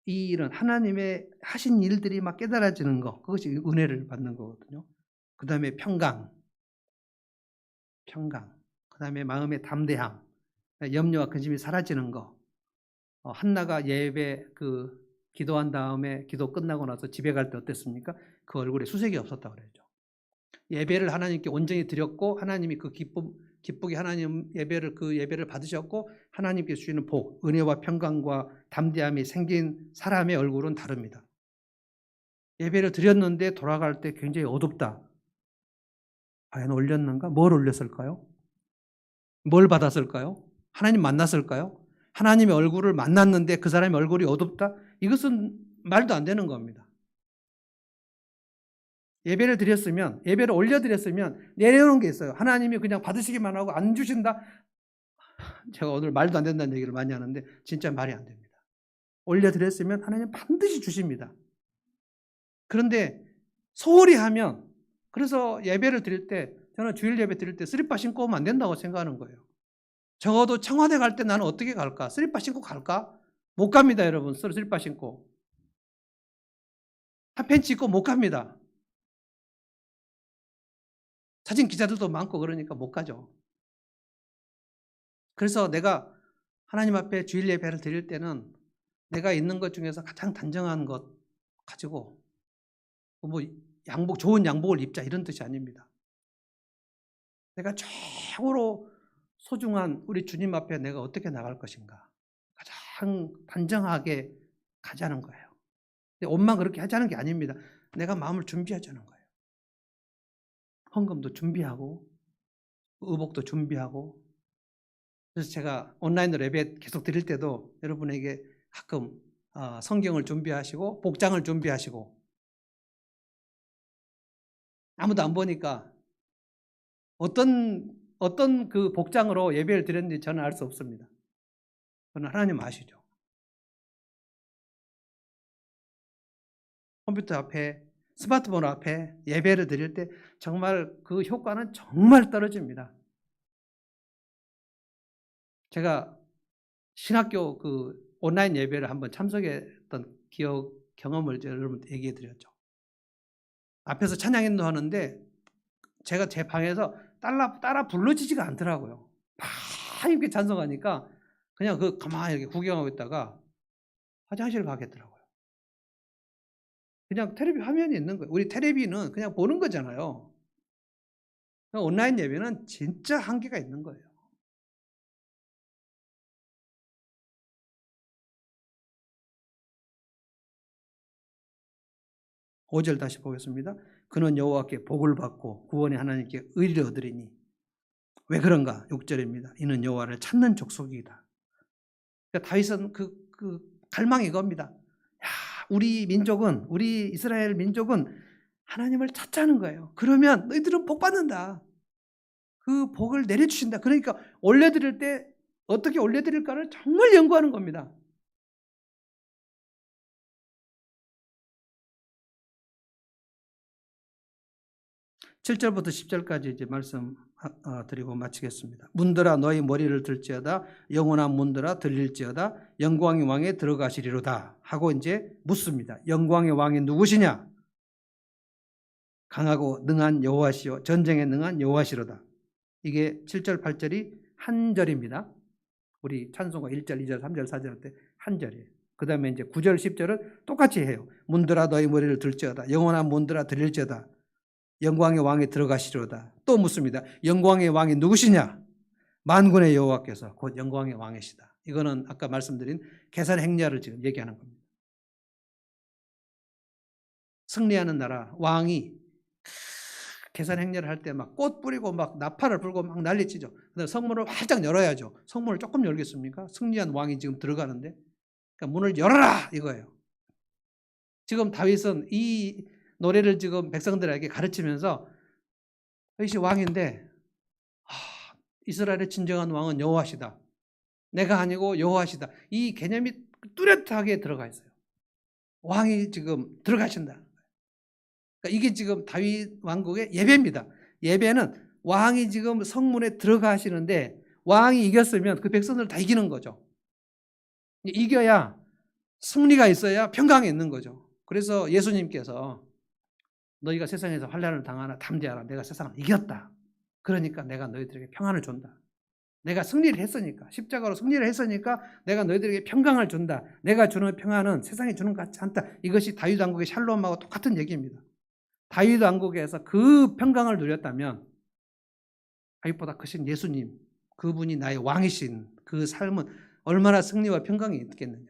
이 일은 하나님의 하신 일들이 막 깨달아지는 것, 그것이 은혜를 받는 거거든요. 그 다음에 평강, 그 다음에 마음의 담대함, 염려와 근심이 사라지는 거. 한나가 예배 기도한 다음에 기도 끝나고 나서 집에 갈 때 어땠습니까? 그 얼굴에 수색이 없었다고 그랬죠. 예배를 하나님께 온전히 드렸고 하나님이 기쁘게 하나님 예배를 받으셨고 하나님께 주시는 복, 은혜와 평강과 담대함이 생긴 사람의 얼굴은 다릅니다. 예배를 드렸는데 돌아갈 때 굉장히 어둡다. 과연 올렸는가? 뭘 올렸을까요? 뭘 받았을까요? 하나님 만났을까요? 하나님의 얼굴을 만났는데 그 사람의 얼굴이 어둡다? 이것은 말도 안 되는 겁니다. 예배를 올려드렸으면 내려오는 게 있어요. 하나님이 그냥 받으시기만 하고 안 주신다? 제가 오늘 말도 안 된다는 얘기를 많이 하는데 진짜 말이 안 됩니다. 올려드렸으면 하나님 반드시 주십니다. 그런데 소홀히 하면, 그래서 예배를 드릴 때, 저는 주일 예배 드릴 때 슬리퍼 신고 오면 안 된다고 생각하는 거예요. 적어도 청와대 갈 때 나는 어떻게 갈까? 슬리퍼 신고 갈까? 못 갑니다, 여러분. 슬리퍼 신고. 핫팬츠 입고 못 갑니다. 사진 기자들도 많고 그러니까 못 가죠. 그래서 내가 하나님 앞에 주일 예배를 드릴 때는 내가 있는 것 중에서 가장 단정한 것 가지고 뭐 좋은 양복을 입자 이런 뜻이 아닙니다. 내가 최고로 소중한 우리 주님 앞에 내가 어떻게 나갈 것인가 가장 단정하게 가자는 거예요. 옷만 그렇게 하자는 게 아닙니다. 내가 마음을 준비하자는 거예요. 헌금도 준비하고 의복도 준비하고. 그래서 제가 온라인으로 예배 계속 드릴 때도 여러분에게 가끔 성경을 준비하시고 복장을 준비하시고, 아무도 안 보니까 어떤 그 복장으로 예배를 드렸는지 저는 알 수 없습니다. 그건 하나님 아시죠. 컴퓨터 앞에, 스마트폰 앞에 예배를 드릴 때 정말 그 효과는 정말 떨어집니다. 제가 신학교 온라인 예배를 한번 참석했던 경험을 여러분한테 얘기해 드렸죠. 앞에서 찬양 인도하는데 제가 제 방에서 따라 불러지지가 않더라고요. 막 이렇게 찬송하니까 그냥 가만히 이렇게 구경하고 있다가 화장실 가겠더라고요. 그냥 텔레비 화면이 있는 거예요. 우리 텔레비는 그냥 보는 거잖아요. 온라인 예배는 진짜 한계가 있는 거예요. 5절 다시 보겠습니다. 그는 여호와께 복을 받고 구원의 하나님께 의를 얻으리니 왜 그런가? 6절입니다. 이는 여호와를 찾는 족속이다. 그러니까 다윗은 그 갈망이 이겁니다. 야, 우리 민족은, 우리 이스라엘 민족은 하나님을 찾자는 거예요. 그러면 너희들은 복 받는다. 그 복을 내려주신다. 그러니까 올려드릴 때 어떻게 올려드릴까를 정말 연구하는 겁니다. (7절부터) (10절까지) 이제 말씀 드리고 마치겠습니다. 문들아 너희 머리를 들지어다. 영원한 문들아 들릴지어다. 영광의 왕에 들어가시리로다 하고 이제 묻습니다. 영광의 왕이 누구시냐? 강하고 능한 여호와시요 전쟁에 능한 여호와시로다. 이게 7절 8절이 한 절입니다. 우리 찬송가 1절 2절 3절 4절 할 때 한 절이에요. 그 다음에 이제 9절 10절은 똑같이 해요. 문들아 너희 머리를 들지어다. 영원한 문들아 들릴지어다. 영광의 왕에 들어가시리로다. 또 묻습니다. 영광의 왕이 누구시냐? 만군의 여호와께서 곧 영광의 왕이시다. 이거는 아까 말씀드린 계산 행렬을 지금 얘기하는 겁니다. 승리하는 나라 왕이 계산 행렬을 할 때 막 꽃 뿌리고 막 나팔을 불고 막 난리치죠. 근데 성문을 활짝 열어야죠. 성문을 조금 열겠습니까? 승리한 왕이 지금 들어가는데, 그러니까 문을 열어라 이거예요. 지금 다윗은 이 노래를 지금 백성들에게 가르치면서 다윗이 왕인데 이스라엘의 진정한 왕은 여호와시다. 내가 아니고 여호와시다. 이 개념이 뚜렷하게 들어가 있어요. 왕이 지금 들어가신다. 그러니까 이게 지금 다윗 왕국의 예배입니다. 예배는 왕이 지금 성문에 들어가시는데 왕이 이겼으면 그 백성들 다 이기는 거죠. 이겨야 승리가 있어야 평강이 있는 거죠. 그래서 예수님께서 너희가 세상에서 환난을 당하나 담대하라. 내가 세상을 이겼다. 그러니까 내가 너희들에게 평안을 준다. 내가 승리를 했으니까, 십자가로 승리를 했으니까 내가 너희들에게 평강을 준다. 내가 주는 평안은 세상이 주는 것 같지 않다. 이것이 다윗 왕국의 샬롬하고 똑같은 얘기입니다. 다윗 왕국에서 그 평강을 누렸다면 다윗보다 크신 예수님, 그분이 나의 왕이신 그 삶은 얼마나 승리와 평강이 있겠느냐.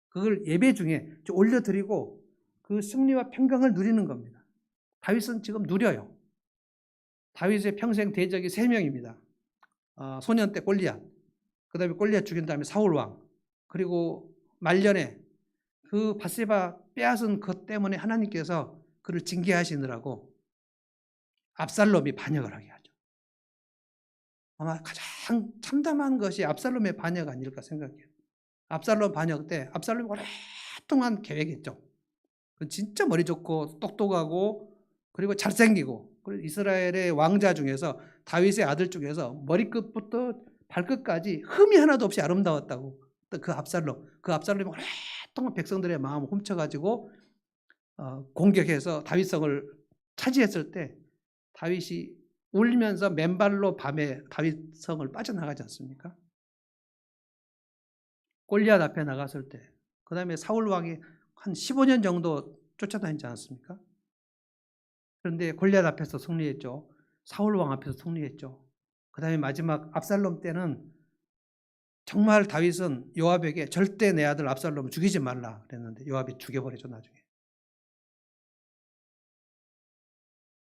그걸 예배 중에 올려드리고 그 승리와 평강을 누리는 겁니다. 다윗은 지금 누려요. 다윗의 평생 대적이 3명입니다. 소년 때 골리앗, 그 다음에 골리앗 죽인 다음에 사울왕, 그리고 말년에 그 밧세바 빼앗은 것 때문에 하나님께서 그를 징계하시느라고 압살롬이 반역을 하게 하죠. 아마 가장 참담한 것이 압살롬의 반역 아닐까 생각해요. 압살롬 반역 때 압살롬이 오랫동안 계획했죠. 진짜 머리 좋고 똑똑하고 그리고 잘생기고, 그리고 이스라엘의 왕자 중에서 다윗의 아들 중에서 머리끝부터 발끝까지 흠이 하나도 없이 아름다웠다고. 그 압살롬이 오랫동안 백성들의 마음을 훔쳐가지고 공격해서 다윗성을 차지했을 때 다윗이 울면서 맨발로 밤에 다윗성을 빠져나가지 않습니까? 골리앗 앞에 나갔을 때, 그 다음에 사울왕이 한 15년 정도 쫓아다니지 않았습니까? 그런데 골리앗 앞에서 승리했죠. 사울왕 앞에서 승리했죠. 그 다음에 마지막 압살롬 때는 정말 다윗은 요압에게 절대 내 아들 압살롬을 죽이지 말라 그랬는데 요압이 죽여버리죠, 나중에.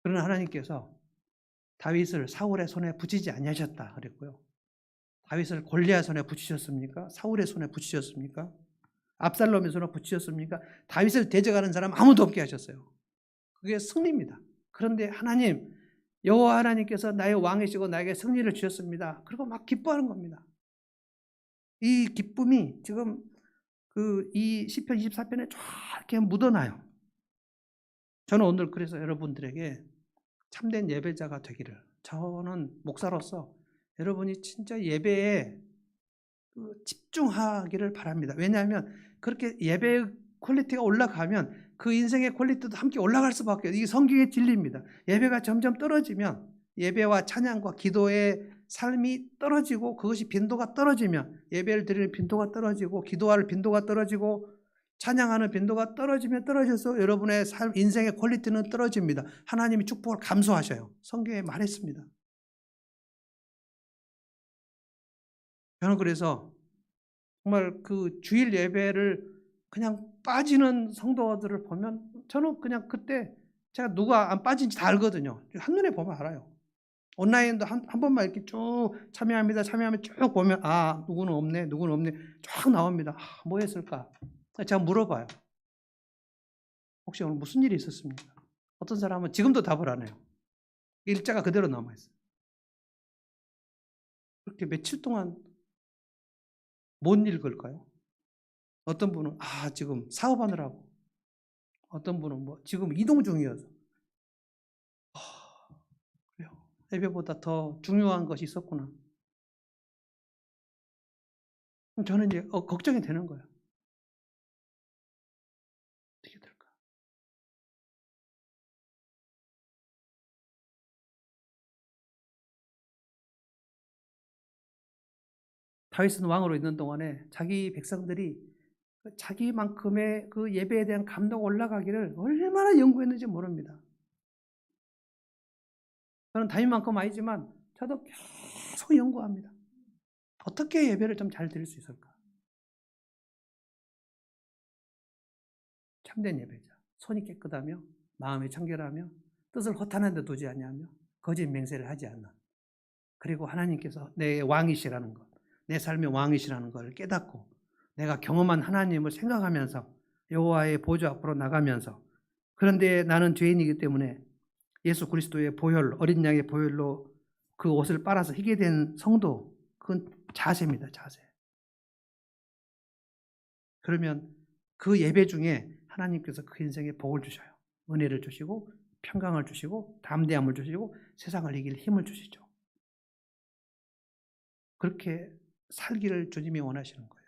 그러나 하나님께서 다윗을 사울의 손에 붙이지 아니하셨다 그랬고요. 다윗을 골리앗 손에 붙이셨습니까? 사울의 손에 붙이셨습니까? 압살롬의 손에 붙이셨습니까? 다윗을 대적하는 사람 아무도 없게 하셨어요. 그게 승리입니다. 그런데 하나님, 여호와 하나님께서 나의 왕이시고 나에게 승리를 주셨습니다. 그리고 막 기뻐하는 겁니다. 이 기쁨이 지금 이 시편 24편에 이렇게 묻어나요. 저는 오늘 그래서 여러분들에게 참된 예배자가 되기를, 저는 목사로서 여러분이 진짜 예배에 집중하기를 바랍니다. 왜냐하면 그렇게 예배 퀄리티가 올라가면 그 인생의 퀄리티도 함께 올라갈 수밖에 없어요. 이게 성경의 진리입니다. 예배가 점점 떨어지면, 예배와 찬양과 기도의 삶이 떨어지고, 그것이 빈도가 떨어지면, 예배를 드리는 빈도가 떨어지고, 기도할 빈도가 떨어지고, 찬양하는 빈도가 떨어지면 떨어져서 여러분의 삶, 인생의 퀄리티는 떨어집니다. 하나님이 축복을 감소하셔요. 성경에 말했습니다. 저는 그래서 정말 그 주일 예배를 그냥 빠지는 성도들을 보면 저는 그냥 그때 제가 누가 안 빠진지 다 알거든요. 한눈에 보면 알아요. 온라인도 한 번만 이렇게 쭉 참여합니다. 쭉 보면 누구는 없네, 누구는 없네 쫙 나옵니다. 뭐 했을까? 제가 물어봐요. 혹시 오늘 무슨 일이 있었습니까? 어떤 사람은 지금도 답을 안 해요. 일자가 그대로 남아있어요. 그렇게 며칠 동안 못 읽을까요? 어떤 분은 지금 사업하느라고, 어떤 분은 지금 이동 중이어서. 그래요. 예배보다 더 중요한 것이 있었구나. 그럼 저는 이제 걱정이 되는 거예요. 어떻게 될까? 다윗은 왕으로 있는 동안에 자기 백성들이 자기만큼의 그 예배에 대한 감도가 올라가기를 얼마나 연구했는지 모릅니다. 저는 다윗만큼 아니지만 저도 계속 연구합니다. 어떻게 예배를 좀 잘 드릴 수 있을까? 참된 예배자, 손이 깨끗하며 마음이 청결하며 뜻을 허탄한 데 두지 아니하며 거짓 맹세를 하지 않는, 그리고 하나님께서 내 왕이시라는 것, 내 삶의 왕이시라는 것을 깨닫고 내가 경험한 하나님을 생각하면서 여호와의 보좌 앞으로 나가면서, 그런데 나는 죄인이기 때문에 예수 그리스도의 보혈, 어린 양의 보혈로 그 옷을 빨아서 희게 된 성도, 그건 자세입니다. 자세. 그러면 그 예배 중에 하나님께서 그 인생에 복을 주셔요. 은혜를 주시고 평강을 주시고 담대함을 주시고 세상을 이길 힘을 주시죠. 그렇게 살기를 주님이 원하시는 거예요.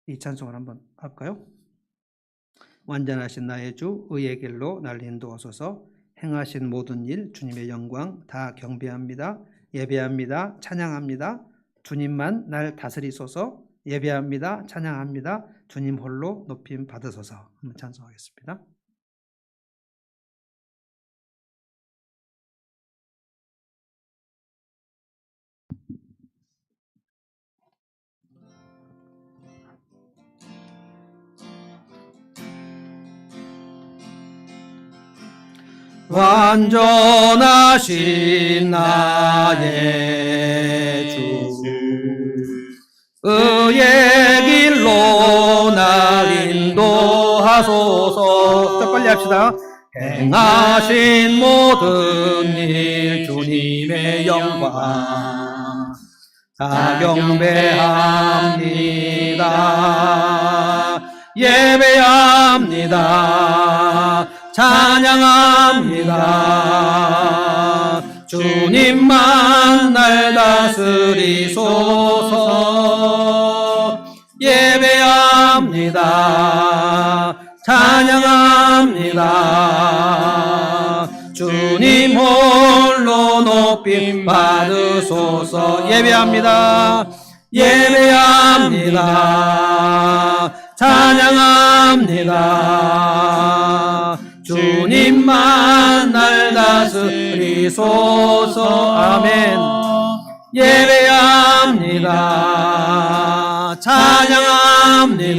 이 찬송을 한번 할까요? 완전하신 나의 주 의의 길로 날 인도하소서. 행하신 모든 일 주님의 영광 다 경배합니다. 예배합니다. 찬양합니다. 주님만 날 다스리소서. 예배합니다. 찬양합니다. 주님 홀로 높임 받으소서. 한번 찬송하겠습니다. 완전하신 나의 주 의의 길로 날 인도하소서. 자, 빨리 합시다. 행하신 모든 일 주님의 영광 다 경배합니다. 예배합니다. 찬양합니다. 주님만 날 다스리소서. 예배합니다. 찬양합니다. 주님 홀로 높임 받으소서. 예배합니다. 예배합니다. 찬양합니다. 주님만 날 다스리소서. 아멘. 예배합니다. 찬양합니다.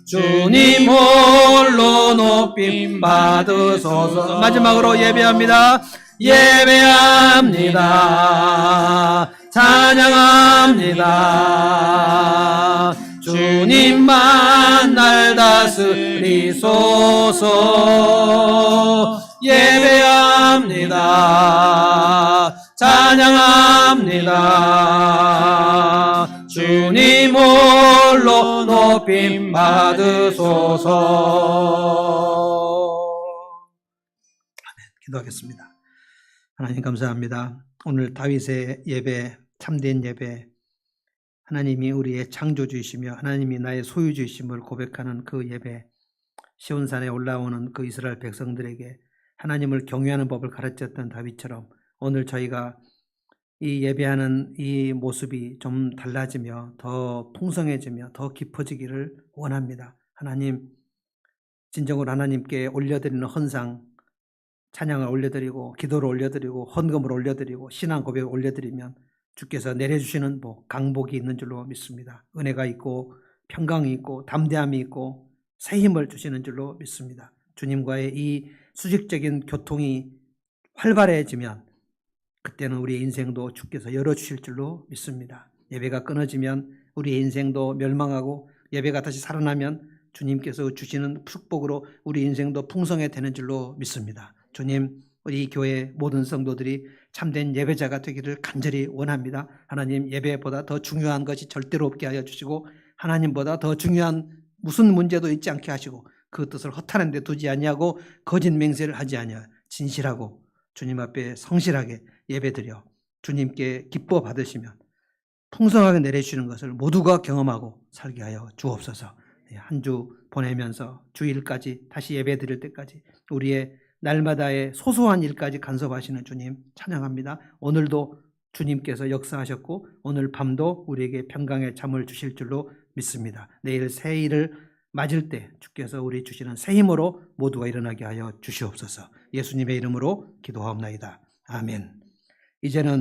주님 홀로 높임 받으소서. 마지막으로 예배합니다. 예배합니다. 찬양합니다. 주님만 날 다스리소서. 예배합니다. 찬양합니다. 주님 홀로 높임 받으소서. 아멘. 기도하겠습니다. 하나님 감사합니다. 오늘 다윗의 예배, 참된 예배, 하나님이 우리의 창조주이시며 하나님이 나의 소유주이심을 고백하는 그 예배, 시온산에 올라오는 그 이스라엘 백성들에게 하나님을 경외하는 법을 가르쳤던 다윗처럼 오늘 저희가 이 예배하는 이 모습이 좀 달라지며 더 풍성해지며 더 깊어지기를 원합니다. 하나님, 진정으로 하나님께 올려드리는 헌상, 찬양을 올려드리고 기도를 올려드리고 헌금을 올려드리고 신앙 고백을 올려드리면 주께서 내려주시는 복, 강복이 있는 줄로 믿습니다. 은혜가 있고 평강이 있고 담대함이 있고 새 힘을 주시는 줄로 믿습니다. 주님과의 이 수직적인 교통이 활발해지면 그때는 우리의 인생도 주께서 열어주실 줄로 믿습니다. 예배가 끊어지면 우리의 인생도 멸망하고 예배가 다시 살아나면 주님께서 주시는 축복으로 우리 인생도 풍성해지는 줄로 믿습니다. 주님, 우리 교회 모든 성도들이 참된 예배자가 되기를 간절히 원합니다. 하나님, 예배보다 더 중요한 것이 절대로 없게 하여 주시고 하나님보다 더 중요한 무슨 문제도 있지 않게 하시고 그 뜻을 허탄한 데 두지 아니하고 거짓 맹세를 하지 아니하여 진실하고 주님 앞에 성실하게 예배드려 주님께 기뻐 받으시면 풍성하게 내려주시는 것을 모두가 경험하고 살게 하여 주옵소서. 한 주 보내면서 주일까지 다시 예배드릴 때까지 우리의 날마다의 소소한 일까지 간섭하시는 주님 찬양합니다. 오늘도 주님께서 역사하셨고 오늘 밤도 우리에게 평강의 잠을 주실 줄로 믿습니다. 내일 새 일을 맞을 때 주께서 우리 주시는 새 힘으로 모두가 일어나게 하여 주시옵소서. 예수님의 이름으로 기도하옵나이다. 아멘. 이제는